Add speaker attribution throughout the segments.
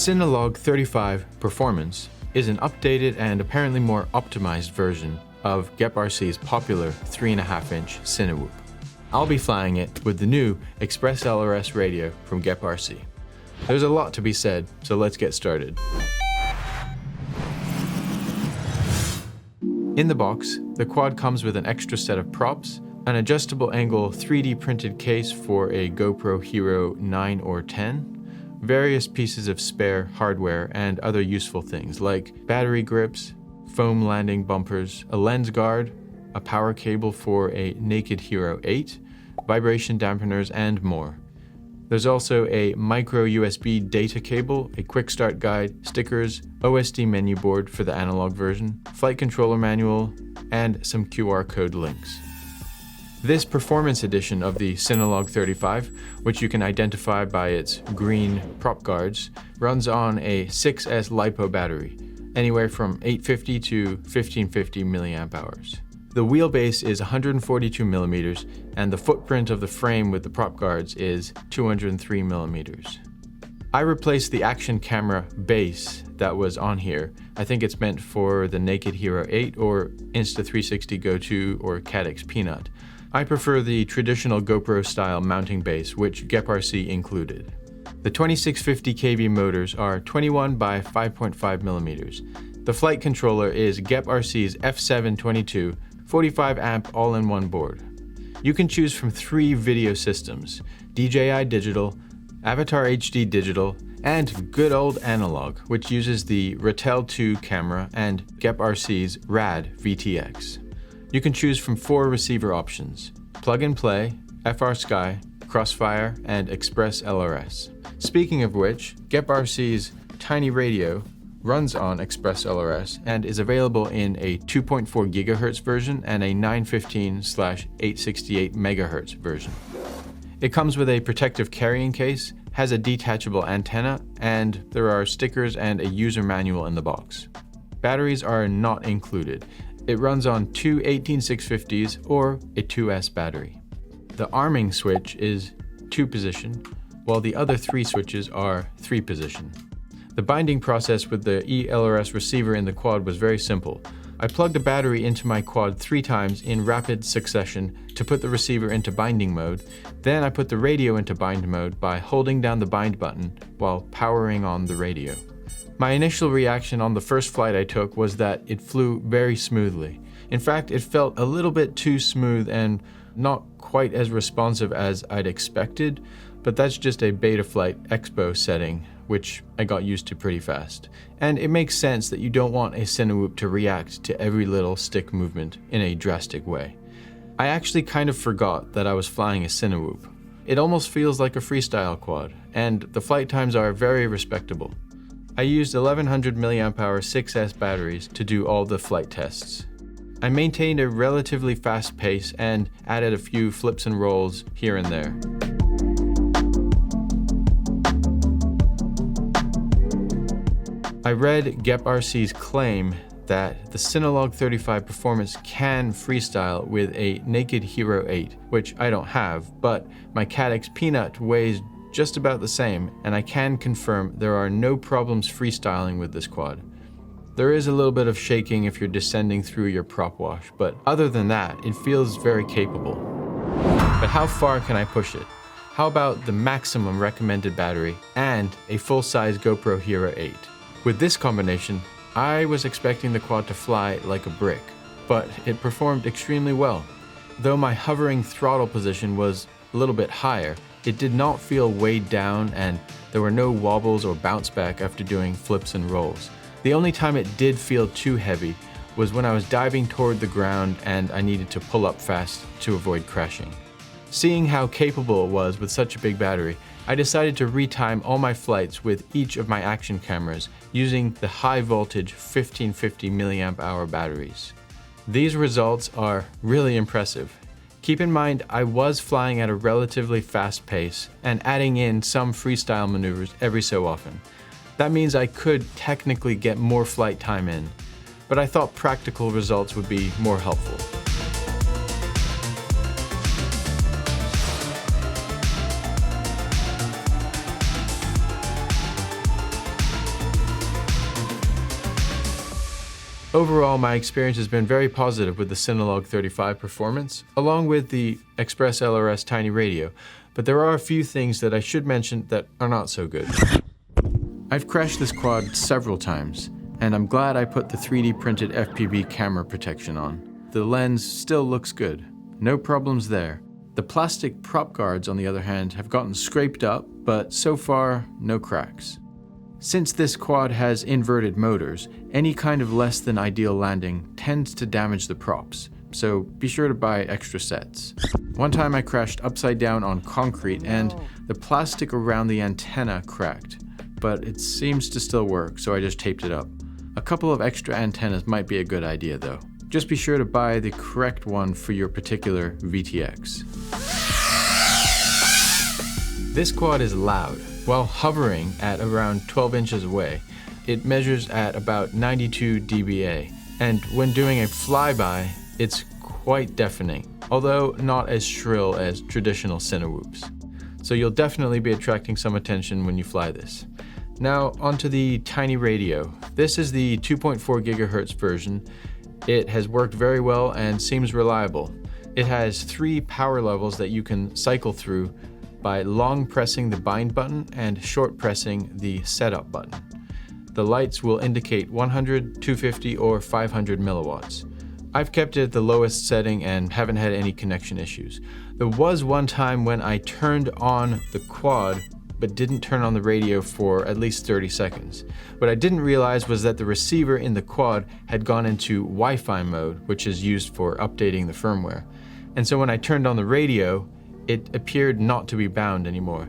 Speaker 1: CineLog35 Performance is an updated and apparently more optimized version of GepRC's popular 3.5-inch Cinewhoop. I'll be flying it with the new Express ELRS radio from GepRC. There's a lot to be said, so let's get started. In the box, the quad comes with an extra set of props, an adjustable angle 3D printed case for a GoPro Hero 9 or 10, various pieces of spare hardware and other useful things like battery grips, foam landing bumpers, a lens guard, a power cable for a Naked Hero 8, vibration dampeners, and more. There's also a micro USB data cable, a quick start guide, stickers, OSD menu board for the analog version, flight controller manual, and some QR code links. This performance edition of the CineLog35, which you can identify by its green prop guards, runs on a 6S LiPo battery, anywhere from 850 to 1550 milliamp hours. The wheelbase is 142 millimeters, and the footprint of the frame with the prop guards is 203 millimeters. I replaced the action camera base that was on here. I think it's meant for the Naked Hero 8 or Insta360 Go2 or Caddx Peanut. I prefer the traditional GoPro style mounting base, which GepRC included. The 2650 kV motors are 21 by 5.5 millimeters. The flight controller is GepRC's F722 45 amp all-in-one board. You can choose from 3 video systems: DJI Digital, Avatar HD Digital, and good old analog, which uses the Ratel 2 camera and GepRC's RAD VTX. You can choose from 4 receiver options: plug and play, FR Sky, Crossfire, and Express ELRS. Speaking of which, GepRC's TinyRadio runs on Express ELRS and is available in a 2.4 GHz version and a 915/868 MHz version. It comes with a protective carrying case, has a detachable antenna, and there are stickers and a user manual in the box. Batteries are not included. It runs on 2 18650s or a 2S battery. The arming switch is 2-position, while the other 3 switches are 3-position. The binding process with the ELRS receiver in the quad was very simple. I plugged a battery into my quad 3 times in rapid succession to put the receiver into binding mode. Then I put the radio into bind mode by holding down the bind button while powering on the radio. My initial reaction on the first flight I took was that it flew very smoothly. In fact, it felt a little bit too smooth and not quite as responsive as I'd expected, but that's just a Betaflight Expo setting, which I got used to pretty fast. And it makes sense that you don't want a Cinewhoop to react to every little stick movement in a drastic way. I actually kind of forgot that I was flying a Cinewhoop. It almost feels like a freestyle quad, and the flight times are very respectable. I used 1100 mAh 6S batteries to do all the flight tests. I maintained a relatively fast pace and added a few flips and rolls here and there. I read GepRC's claim that the CineLog35 Performance can freestyle with a Naked Hero 8, which I don't have, but my Caddx Peanut weighs just about the same, and I can confirm there are no problems freestyling with this quad. There is a little bit of shaking if you're descending through your prop wash, but other than that, it feels very capable. But how far can I push it? How about the maximum recommended battery and a full-size GoPro Hero 8? With this combination, I was expecting the quad to fly like a brick, but it performed extremely well. Though my hovering throttle position was a little bit higher, it did not feel weighed down, and there were no wobbles or bounce back after doing flips and rolls. The only time it did feel too heavy was when I was diving toward the ground and I needed to pull up fast to avoid crashing. Seeing how capable it was with such a big battery, I decided to retime all my flights with each of my action cameras using the high voltage 1550 mAh batteries. These results are really impressive. Keep in mind, I was flying at a relatively fast pace and adding in some freestyle maneuvers every so often. That means I could technically get more flight time in, but I thought practical results would be more helpful. Overall, my experience has been very positive with the CineLog35 performance, along with the Express LRS TinyRadio, but there are a few things that I should mention that are not so good. I've crashed this quad several times, and I'm glad I put the 3D printed FPV camera protection on. The lens still looks good. No problems there. The plastic prop guards, on the other hand, have gotten scraped up, but so far, no cracks. Since this quad has inverted motors, any kind of less than ideal landing tends to damage the props, so be sure to buy extra sets. One time I crashed upside down on concrete and the plastic around the antenna cracked, but it seems to still work, so I just taped it up. A couple of extra antennas might be a good idea though. Just be sure to buy the correct one for your particular VTX. This quad is loud. While hovering at around 12 inches away, it measures at about 92 dBA, and when doing a flyby, it's quite deafening, although not as shrill as traditional Cinewhoops. So you'll definitely be attracting some attention when you fly this. Now onto the TinyRadio. This is the 2.4 GHz version. It has worked very well and seems reliable. It has 3 power levels that you can cycle through by long pressing the bind button and short pressing the setup button. The lights will indicate 100, 250, or 500 milliwatts. I've kept it at the lowest setting and haven't had any connection issues. There was one time when I turned on the quad but didn't turn on the radio for at least 30 seconds. What I didn't realize was that the receiver in the quad had gone into Wi-Fi mode, which is used for updating the firmware. And so when I turned on the radio, it appeared not to be bound anymore.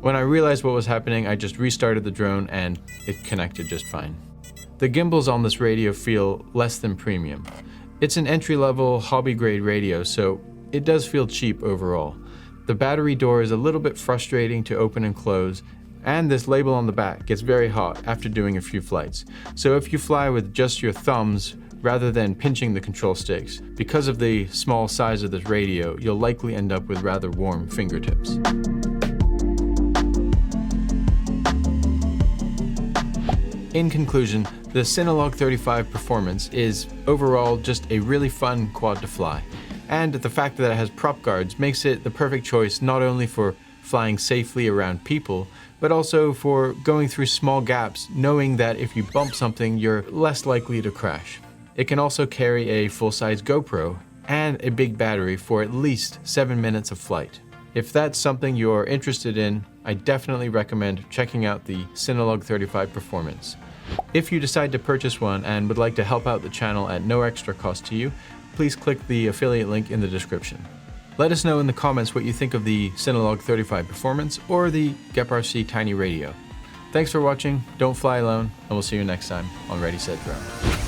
Speaker 1: When I realized what was happening, I just restarted the drone and it connected just fine. The gimbals on this radio feel less than premium. It's an entry-level hobby-grade radio, so it does feel cheap overall. The battery door is a little bit frustrating to open and close, and this label on the back gets very hot after doing a few flights. So if you fly with just your thumbs, rather than pinching the control sticks, because of the small size of this radio, you'll likely end up with rather warm fingertips. In conclusion, the CineLog35 performance is overall just a really fun quad to fly. And the fact that it has prop guards makes it the perfect choice not only for flying safely around people, but also for going through small gaps, knowing that if you bump something, you're less likely to crash. It can also carry a full-size GoPro and a big battery for at least 7 minutes of flight. If that's something you're interested in, I definitely recommend checking out the CineLog35 performance. If you decide to purchase one and would like to help out the channel at no extra cost to you, please click the affiliate link in the description. Let us know in the comments what you think of the CineLog35 performance or the GepRC TinyRadio. Thanks for watching, don't fly alone, and we'll see you next time on Ready, Set, Drone.